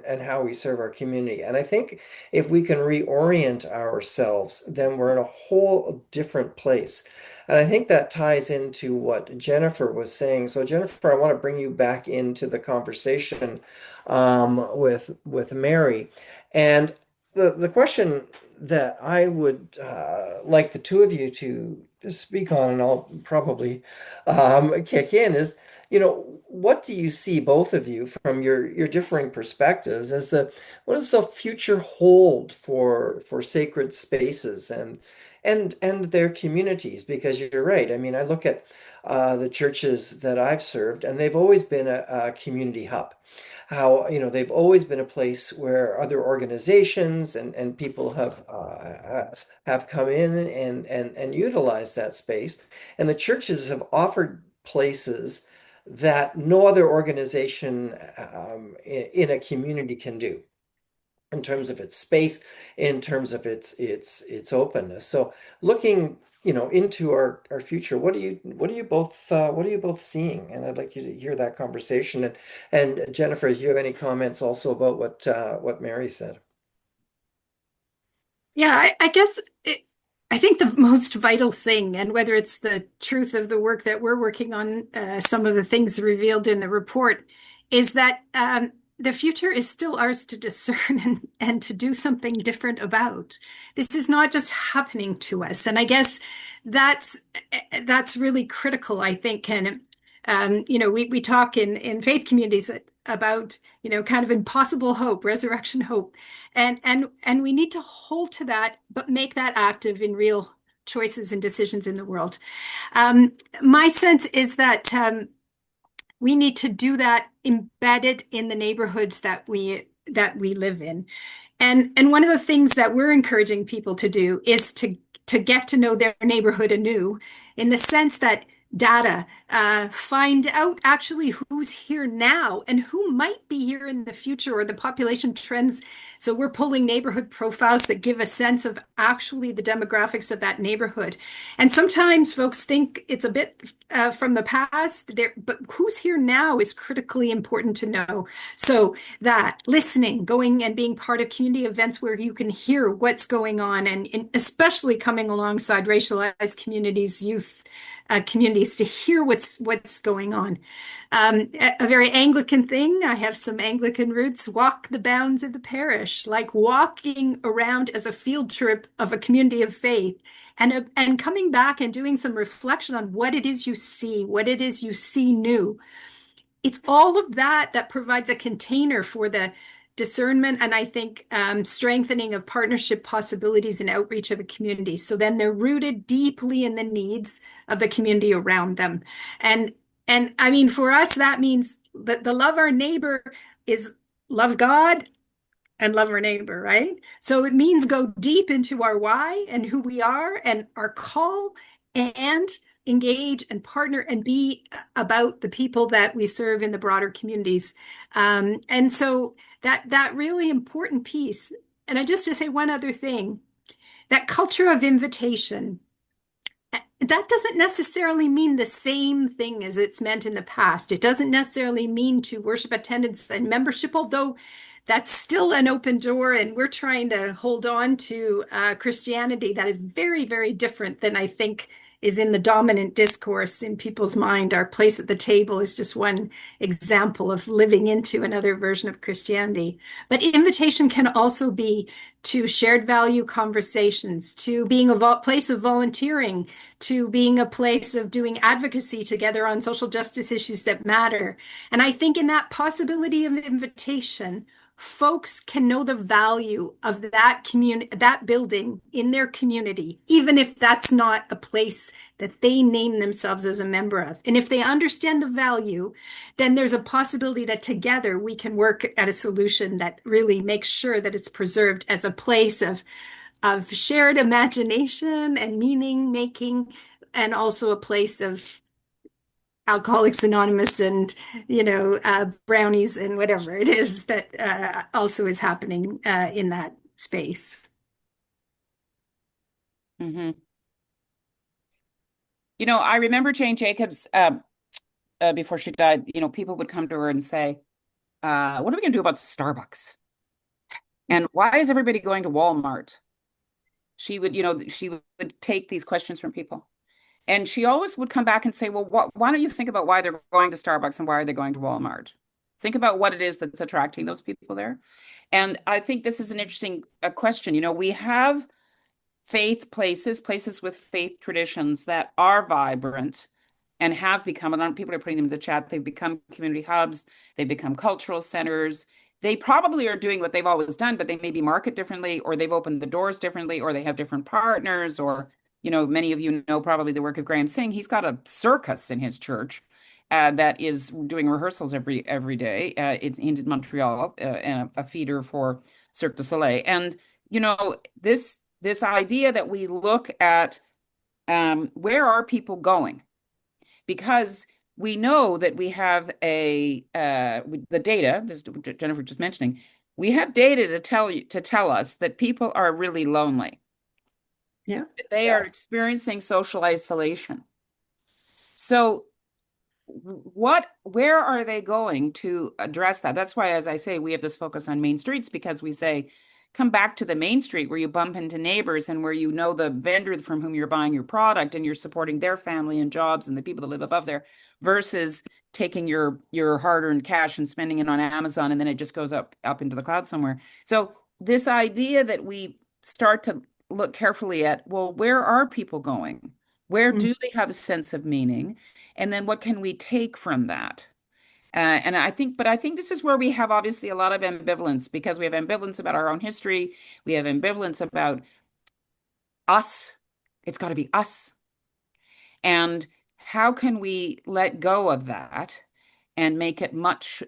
and how we serve our community. And I think if we can reorient ourselves, then we're in a whole different place. And I think that ties into what Jennifer was saying. So Jennifer, I want to bring you back into the conversation with Mary. And the question that I would like the two of you to speak on, and I'll probably kick in, is, what do you see, both of you, from your differing perspectives, as what does the future hold for sacred spaces and their communities? Because you're right. I mean, I look at the churches that I've served, and they've always been a community hub. How, they've always been a place where other organizations and people have come in and utilized that space. And the churches have offered places that no other organization in a community can do, in terms of its space, in terms of its openness. So looking, into our future, what are you both seeing? And I'd like you to hear that conversation. And Jennifer, if you have any comments also about what Mary said. Yeah, I guess I think the most vital thing, and whether it's the truth of the work that we're working on, some of the things revealed in the report, is that the future is still ours to discern and to do something different about. This is not just happening to us, and I guess that's that's really critical, I think. And we talk in faith communities about kind of impossible hope, resurrection hope, and we need to hold to that, but make that active in real choices and decisions in the world. My sense is that we need to do that embedded in the neighborhoods that we live in. And one of the things that we're encouraging people to do is to get to know their neighborhood anew, in the sense that data, find out actually who's here now and who might be here in the future, or the population trends. So we're pulling neighborhood profiles that give a sense of actually the demographics of that neighborhood. And sometimes folks think it's a bit from the past there, but who's here now is critically important to know. So that listening, going and being part of community events where you can hear what's going on, and especially coming alongside racialized communities, youth communities, to hear what's going on. A very Anglican thing, I have some Anglican roots, walk the bounds of the parish, like walking around as a field trip of a community of faith, and coming back and doing some reflection on what it is you see, what it is you see new. It's all of that that provides a container for the discernment, and I think strengthening of partnership possibilities and outreach of a community. So then they're rooted deeply in the needs of the community around them. And I mean, for us, that means that the love our neighbor is love God and love our neighbor, right? So it means go deep into our why and who we are and our call, and engage and partner and be about the people that we serve in the broader communities. And so that really important piece. And I just to say one other thing, that culture of invitation, that doesn't necessarily mean the same thing as it's meant in the past. It doesn't necessarily mean to worship attendance and membership, although that's still an open door, and we're trying to hold on to Christianity that is very, very different than I think is in the dominant discourse in people's mind. Our place at the table is just one example of living into another version of Christianity. But invitation can also be to shared value conversations, to being a place of volunteering, to being a place of doing advocacy together on social justice issues that matter. And I think in that possibility of invitation, folks can know the value of that community, that building in their community, even if that's not a place that they name themselves as a member of. And if they understand the value, then there's a possibility that together we can work at a solution that really makes sure that it's preserved as a place of shared imagination and meaning making, and also a place of Alcoholics Anonymous and brownies and whatever it is that also is happening in that space. Hmm. I remember Jane Jacobs, before she died, people would come to her and say, what are we going to do about Starbucks? And why is everybody going to Walmart? She would take these questions from people. And she always would come back and say, well, why don't you think about why they're going to Starbucks and why are they going to Walmart? Think about what it is that's attracting those people there. And I think this is an interesting question. We have faith places, places with faith traditions that are vibrant and have become, and people are putting them in the chat, they've become community hubs, they've become cultural centers. They probably are doing what they've always done, but they maybe market differently, or they've opened the doors differently, or they have different partners, or, many of you know probably the work of Graham Singh. He's got a circus in his church that is doing rehearsals every day. It's in Montreal, and a feeder for Cirque du Soleil. And, this idea that we look at where are people going? Because we know that we have the data, this Jennifer just mentioning, we have data to tell us that people are really lonely. Yeah. They are experiencing social isolation. So where are they going to address that? That's why, as I say, we have this focus on main streets, because we say, come back to the main street where you bump into neighbors and where you know the vendor from whom you're buying your product and you're supporting their family and jobs and the people that live above there, versus taking your hard-earned cash and spending it on Amazon, and then it just goes up into the cloud somewhere. So this idea that we start to look carefully at, well, where are people going? Where do they have a sense of meaning? And then what can we take from that? And I think this is where we have obviously a lot of ambivalence, because we have ambivalence about our own history. We have ambivalence about us. It's got to be us. And how can we let go of that and make it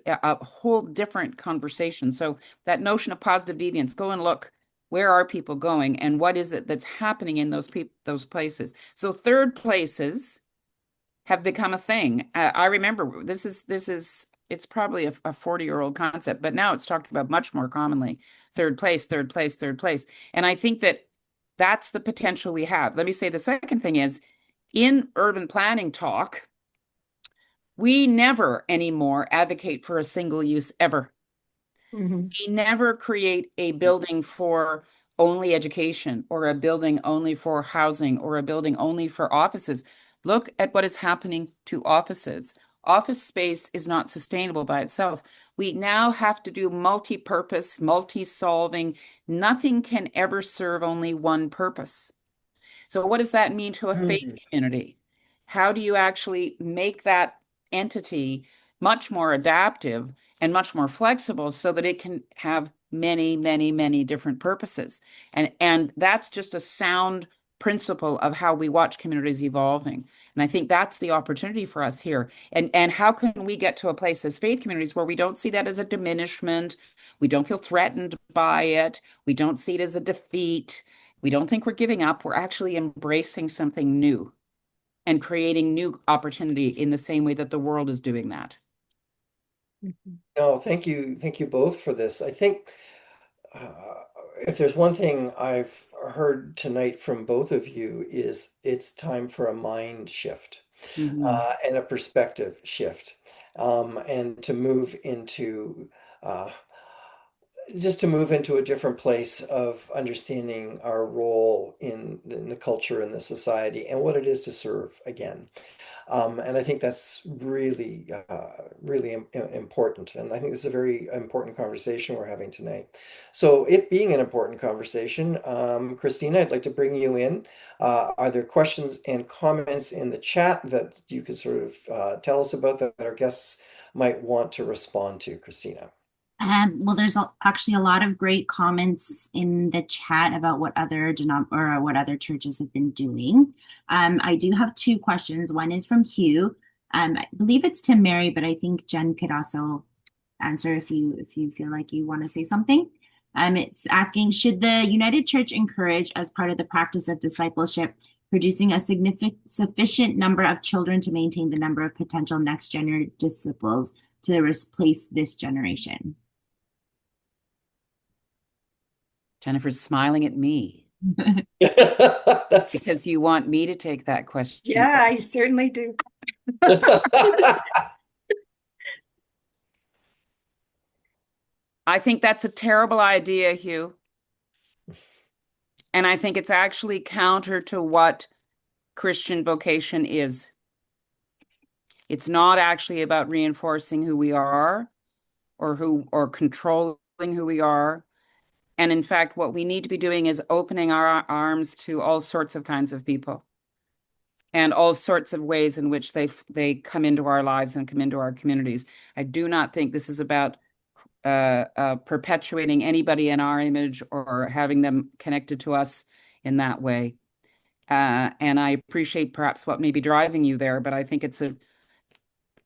a whole different conversation? So that notion of positive deviance, go and look, where are people going and what is it that's happening in those places? So third places have become a thing. I remember it's probably a 40-year-old concept, but now it's talked about much more commonly. Third place, third place, third place. And I think that's the potential we have. Let me say the second thing is, in urban planning talk, we never anymore advocate for a single use ever. We never create a building for only education, or a building only for housing, or a building only for offices. Look at what is happening to offices. Office space is not sustainable by itself. We now have to do multi-purpose, multi-solving. Nothing can ever serve only one purpose. So what does that mean to a faith community? How do you actually make that entity much more adaptive and much more flexible so that it can have many, many, many different purposes? And that's just a sound principle of how we watch communities evolving. And I think that's the opportunity for us here. And how can we get to a place as faith communities where we don't see that as a diminishment, we don't feel threatened by it, we don't see it as a defeat, we don't think we're giving up, we're actually embracing something new and creating new opportunity in the same way that the world is doing that. No, thank you both for this. I think if there's one thing I've heard tonight from both of you, is it's time for a mind shift and a perspective shift, and to move into just to move into a different place of understanding our role in the culture and the society and what it is to serve again. And I think that's really, really important. And I think this is a very important conversation we're having tonight. So it being an important conversation, Christina, I'd like to bring you in. Are there questions and comments in the chat that you could sort of tell us about that our guests might want to respond to, Christina? Well, there's actually a lot of great comments in the chat about what other what other churches have been doing. I do have two questions. One is from Hugh. I believe it's to Mary, but I think Jen could also answer if you feel like you want to say something. It's asking, should the United Church encourage, as part of the practice of discipleship, producing a sufficient number of children to maintain the number of potential next generation disciples to replace this generation? Jennifer's smiling at me because you want me to take that question. Yeah, I certainly do. I think that's a terrible idea, Hugh. And I think it's actually counter to what Christian vocation is. It's not actually about reinforcing who we are or controlling who we are. And in fact, what we need to be doing is opening our arms to all sorts of kinds of people and all sorts of ways in which they come into our lives and come into our communities. I do not think this is about perpetuating anybody in our image or having them connected to us in that way. And I appreciate perhaps what may be driving you there, but I think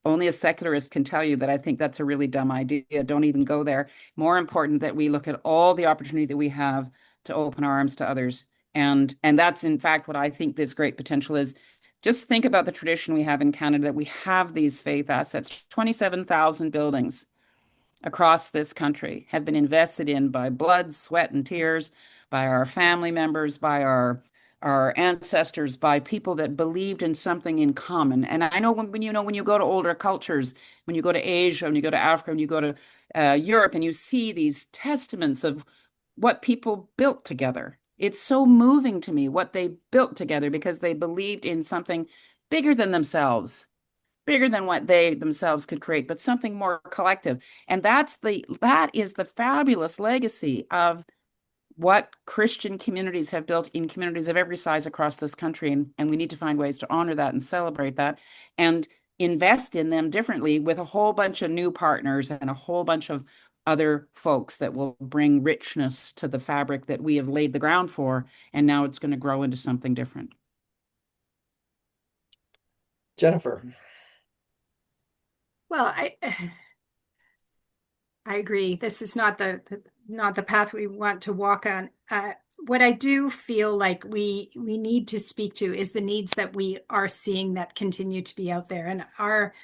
only a secularist can tell you that I think that's a really dumb idea. Don't even go there. More important that we look at all the opportunity that we have to open our arms to others. And that's in fact what I think this great potential is. Just think about the tradition we have in Canada. We have these faith assets, 27,000 buildings across this country have been invested in by blood, sweat, and tears, by our family members, by our ancestors, by people that believed in something in common. And I know when you go to older cultures, when you go to Asia, when you go to Africa, when you go to Europe, and you see these testaments of what people built together. It's so moving to me what they built together because they believed in something bigger than themselves, bigger than what they themselves could create, but something more collective. And that is the fabulous legacy of what Christian communities have built in communities of every size across this country. And we need to find ways to honor that and celebrate that and invest in them differently with a whole bunch of new partners and a whole bunch of other folks that will bring richness to the fabric that we have laid the ground for. And now it's going to grow into something different. Jennifer. Well, I agree. This is not the path we want to walk on. What I do feel like we need to speak to is the needs that we are seeing that continue to be out there. And our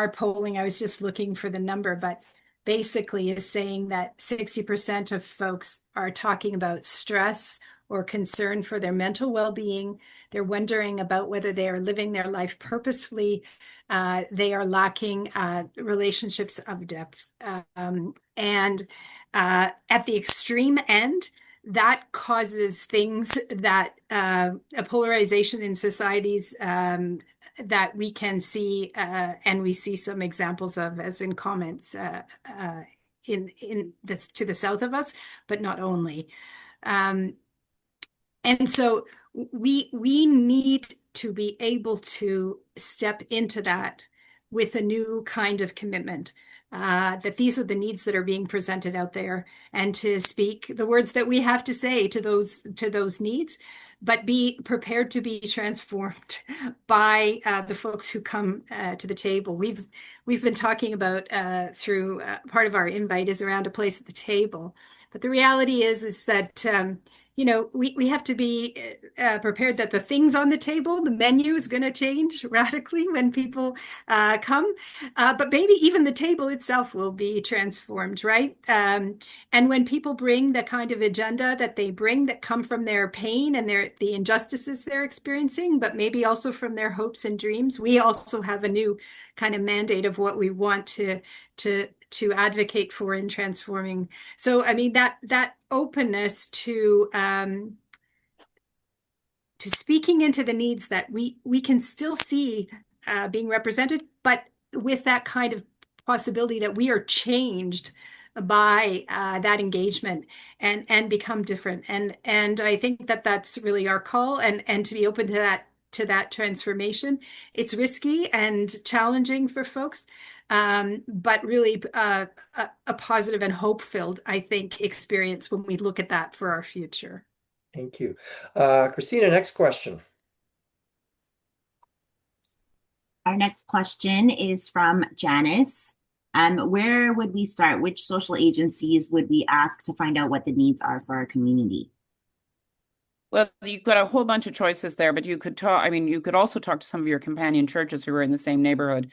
polling, I was just looking for the number, but basically is saying that 60% of folks are talking about stress or concern for their mental well-being. They're wondering about whether they are living their life purposefully. They are lacking relationships of depth. And at the extreme end, that causes things that a polarization in societies that we can see, and we see some examples of, as in comments in this to the south of us, but not only. And so we need to be able to step into that with a new kind of commitment, that these are the needs that are being presented out there, and to speak the words that we have to say to those needs, but be prepared to be transformed by the folks who come to the table. We've been talking about through part of our invite is around a place at the table, but the reality is that we have to be prepared that the things on the table, the menu is going to change radically when people come, but maybe even the table itself will be transformed, right? And when people bring the kind of agenda that they bring that come from their pain and the injustices they're experiencing, but maybe also from their hopes and dreams, we also have a new kind of mandate of what we want to advocate for in transforming. So, I mean, that openness to speaking into the needs that we can still see being represented, but with that kind of possibility that we are changed by that engagement and become different. And I think that that's really our call, and to be open to that transformation. It's risky and challenging for folks, but really a positive and hope-filled, I think, experience when we look at that for our future. Thank you. Christina, next question. Our next question is from Janice. Where would we start? Which social agencies would we ask to find out what the needs are for our community? Well, you've got a whole bunch of choices there, but you could talk, I mean, you could also talk to some of your companion churches who are in the same neighborhood,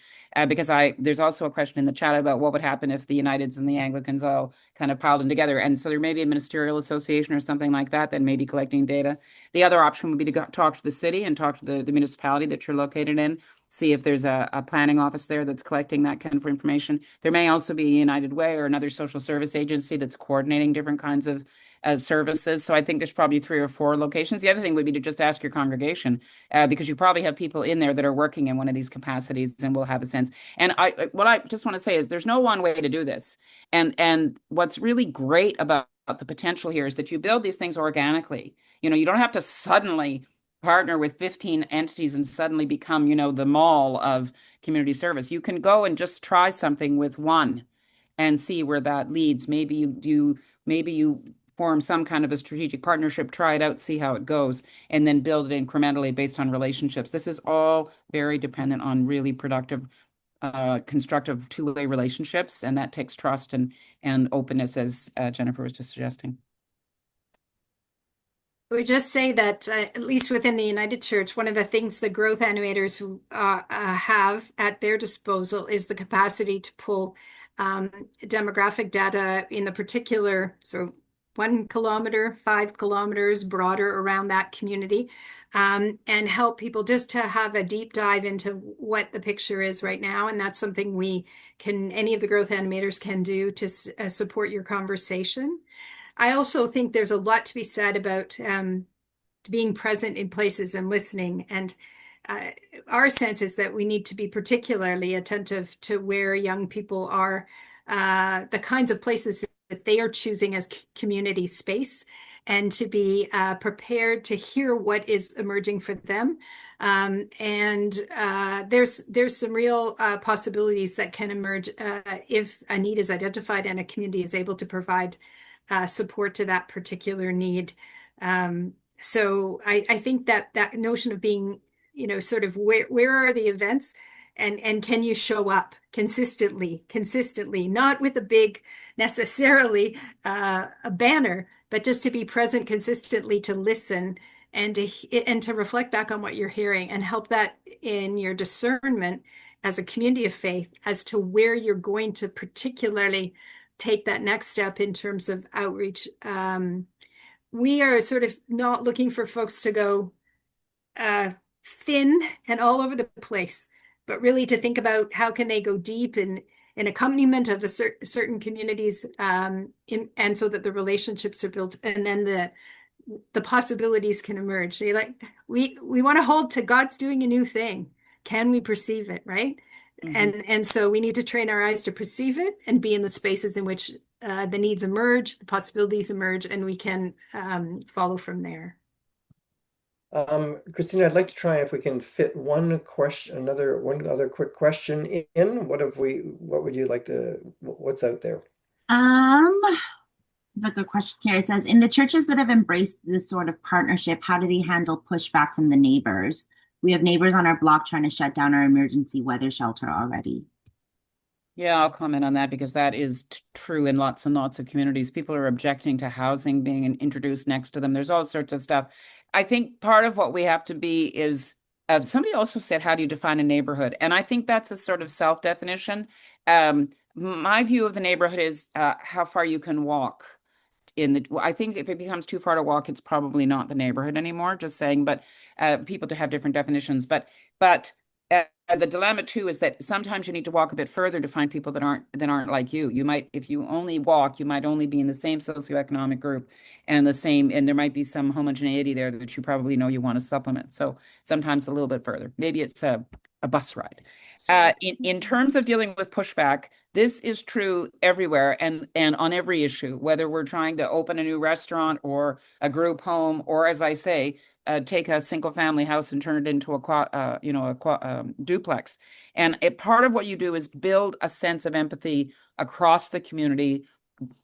because there's also a question in the chat about what would happen if the Uniteds and the Anglicans all kind of piled them together. And so there may be a ministerial association or something like that may be collecting data. The other option would be to talk to the city and talk to the municipality that you're located in, see if there's a planning office there that's collecting that kind of information. There may also be a United Way or another social service agency that's coordinating different kinds of services. So I think there's probably 3 or 4 locations. The other thing would be to just ask your congregation, because you probably have people in there that are working in one of these capacities and will have a sense. And what I just want to say is there's no one way to do this. And what's really great about the potential here is that you build these things organically. You don't have to suddenly partner with 15 entities and suddenly become, the mall of community service. You can go and just try something with one and see where that leads. Maybe you form some kind of a strategic partnership, try it out, see how it goes, and then build it incrementally based on relationships. This is all very dependent on really productive, constructive two-way relationships, and that takes trust and openness, as Jennifer was just suggesting. We just say that, at least within the United Church, one of the things the growth animators have at their disposal is the capacity to pull demographic data in the particular, so 1 kilometer, 5 kilometers broader around that community, and help people just to have a deep dive into what the picture is right now. And that's something any of the growth animators can do to support your conversation. I also think there's a lot to be said about being present in places and listening. And our sense is that we need to be particularly attentive to where young people are, the kinds of places that they are choosing as community space, and to be prepared to hear what is emerging for them. And there's some real possibilities that can emerge if a need is identified and a community is able to provide support to that particular need. So I think that notion of being, sort of where are the events, and can you show up consistently, not with a big necessarily a banner, but just to be present consistently, to listen and to reflect back on what you're hearing and help that in your discernment as a community of faith as to where you're going to particularly take that next step in terms of outreach. We are sort of not looking for folks to go thin and all over the place, but really to think about how can they go deep in accompaniment of certain communities, and so that the relationships are built, and then the possibilities can emerge. So we want to hold to God's doing a new thing. Can we perceive it, right? And so we need to train our eyes to perceive it and be in the spaces in which the needs emerge, the possibilities emerge, and we can follow from there. Christina, I'd like to try if we can fit one other quick question in. What's out there? The good question here. It says, in the churches that have embraced this sort of partnership, how do they handle pushback from the neighbors? We have neighbors on our block trying to shut down our emergency weather shelter already. Yeah, I'll comment on that because that is true in lots and lots of communities. People are objecting to housing being introduced next to them. There's all sorts of stuff. I think part of what we have to be is, somebody also said, how do you define a neighborhood? And I think that's a sort of self-definition. My view of the neighborhood is how far you can walk. I think if it becomes too far to walk, it's probably not the neighborhood anymore, just saying, but people to have different definitions. But the dilemma too is that sometimes you need to walk a bit further to find people that aren't like you. You might, if you only walk, you might only be in the same socioeconomic group and there might be some homogeneity there that you probably know you want to supplement. So sometimes a little bit further. Maybe it's a bus ride. In terms of dealing with pushback, this is true everywhere and on every issue, whether we're trying to open a new restaurant or a group home, or as I say, take a single family house and turn it into a duplex. And part of what you do is build a sense of empathy across the community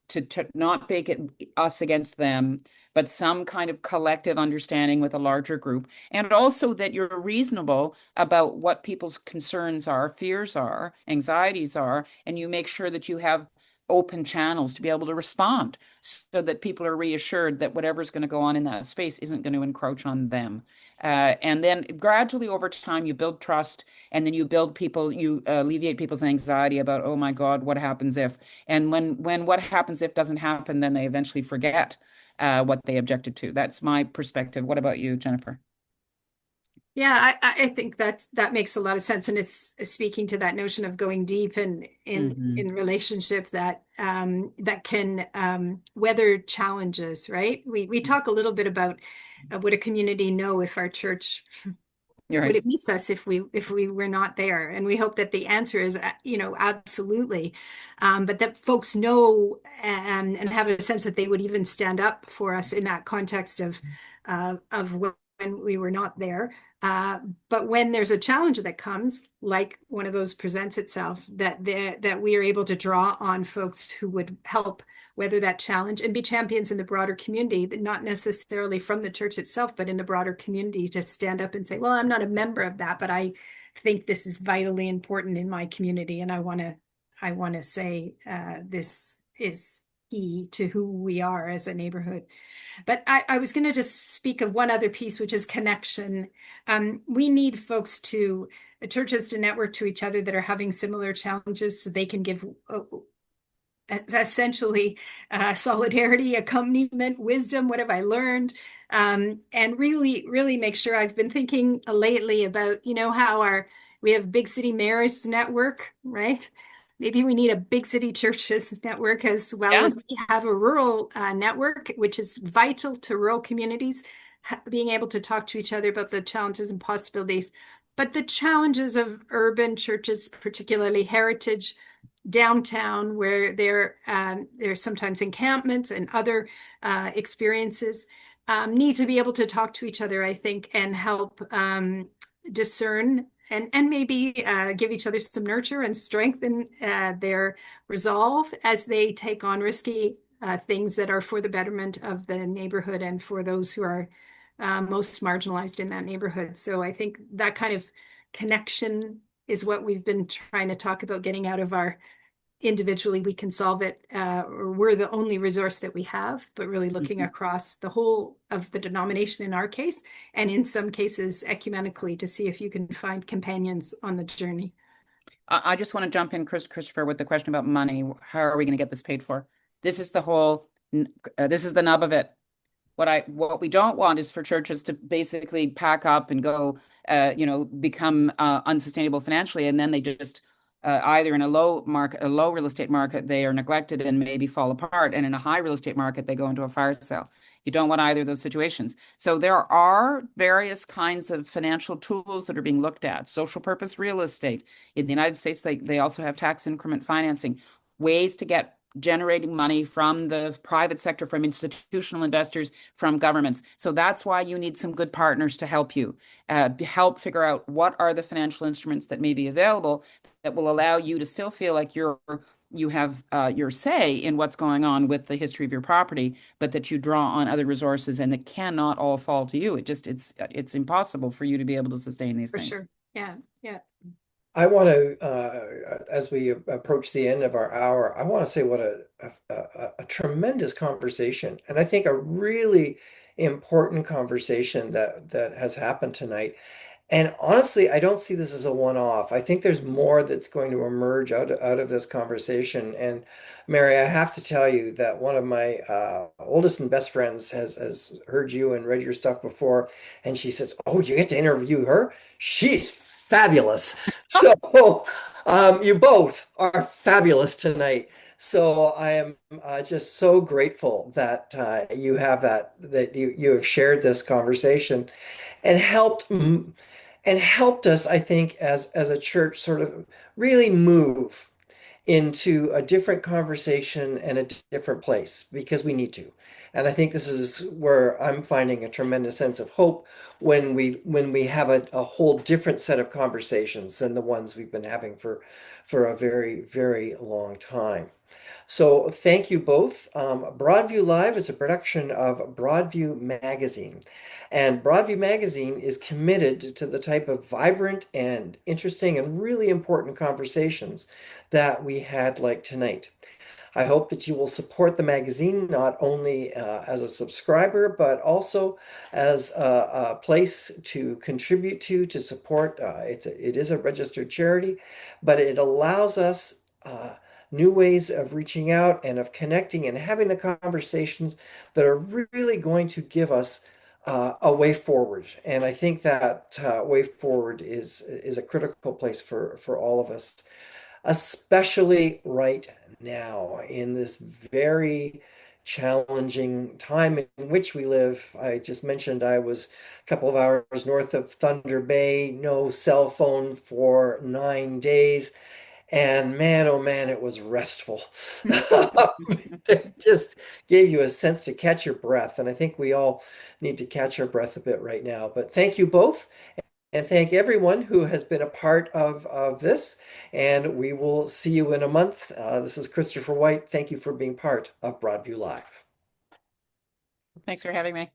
to not make it us against them, but some kind of collective understanding with a larger group. And also that you're reasonable about what people's concerns are, fears are, anxieties are, and you make sure that you have open channels to be able to respond so that people are reassured that whatever's going to go on in that space isn't going to encroach on them. And then gradually over time, you build trust, and then you build people, you alleviate people's anxiety about, oh my God, what happens if? And when what happens if doesn't happen, then they eventually forget what they objected to. That's my perspective. What about you, Jennifer? Yeah, I think that makes a lot of sense, and it's speaking to that notion of going deep in relationship that that can weather challenges, right? We talk a little bit about would a community know if our church You're would right. it miss us if we were not there? And we hope that the answer is absolutely, but that folks know and have a sense that they would even stand up for us in that context of when we were not there. But when there's a challenge that comes, like one of those presents itself, that we are able to draw on folks who would help weather that challenge and be champions in the broader community, not necessarily from the church itself, but in the broader community to stand up and say, well, I'm not a member of that, but I think this is vitally important in my community, and I want to say this is key to who we are as a neighborhood. But I was going to just speak of one other piece, which is connection. We need folks to churches to network to each other that are having similar challenges so they can give essentially solidarity, accompaniment, wisdom. What have I learned? And really make sure. I've been thinking lately about, how we have big city mayors network, right? Maybe we need a big city churches network as well Yeah. as we have a rural network, which is vital to rural communities, being able to talk to each other about the challenges and possibilities. But the challenges of urban churches, particularly heritage, downtown, where there's sometimes encampments and other experiences, need to be able to talk to each other, I think, and help discern and maybe give each other some nurture and strengthen their resolve as they take on risky things that are for the betterment of the neighborhood and for those who are most marginalized in that neighborhood. So I think that kind of connection is what we've been trying to talk about, getting out of our individually we can solve it, or we're the only resource that we have, but really looking Mhm. across the whole of the denomination in our case, and in some cases ecumenically to see if you can find companions on the journey. I just want to jump in, Christopher, with the question about money. How are we going to get this paid for? This is the this is the nub of it. What we don't want is for churches to basically pack up and go, become unsustainable financially, and then they just either in a low real estate market, they are neglected and maybe fall apart, and in a high real estate market, they go into a fire sale. You don't want either of those situations. So there are various kinds of financial tools that are being looked at. Social purpose real estate. In the United States, they also have tax increment financing, ways to get generating money from the private sector, from institutional investors, from governments. So that's why you need some good partners to help you, help figure out what are the financial instruments that may be available that will allow you to still feel like you have your say in what's going on with the history of your property, but that you draw on other resources and it cannot all fall to you. It's impossible for you to be able to sustain these For things. sure. Yeah. Yeah. I want to, as we approach the end of our hour, I want to say what a tremendous conversation, and I think a really important conversation that has happened tonight. And honestly, I don't see this as a one-off. I think there's more that's going to emerge out of this conversation. And Mary, I have to tell you that one of my oldest and best friends has heard you and read your stuff before, and she says, "Oh, you get to interview her? She's fabulous." So you both are fabulous tonight. So I am just so grateful that you have that you have shared this conversation and helped us, I think, as a church sort of really move into a different conversation and a different place because we need to. And I think this is where I'm finding a tremendous sense of hope when we have a whole different set of conversations than the ones we've been having for a very, very long time. So thank you both. Broadview Live is a production of Broadview Magazine. And Broadview Magazine is committed to the type of vibrant and interesting and really important conversations that we had like tonight. I hope that you will support the magazine not only as a subscriber, but also as a place to contribute to support. It is a registered charity, but it allows us new ways of reaching out and of connecting and having the conversations that are really going to give us a way forward. And I think that way forward is a critical place for all of us, especially right now in this very challenging time in which we live. I just mentioned I was a couple of hours north of Thunder Bay, no cell phone for 9 days. And man, oh man, it was restful. It just gave you a sense to catch your breath. And I think we all need to catch our breath a bit right now. But thank you both. And thank everyone who has been a part of this. And we will see you in a month. This is Christopher White. Thank you for being part of Broadview Live. Thanks for having me.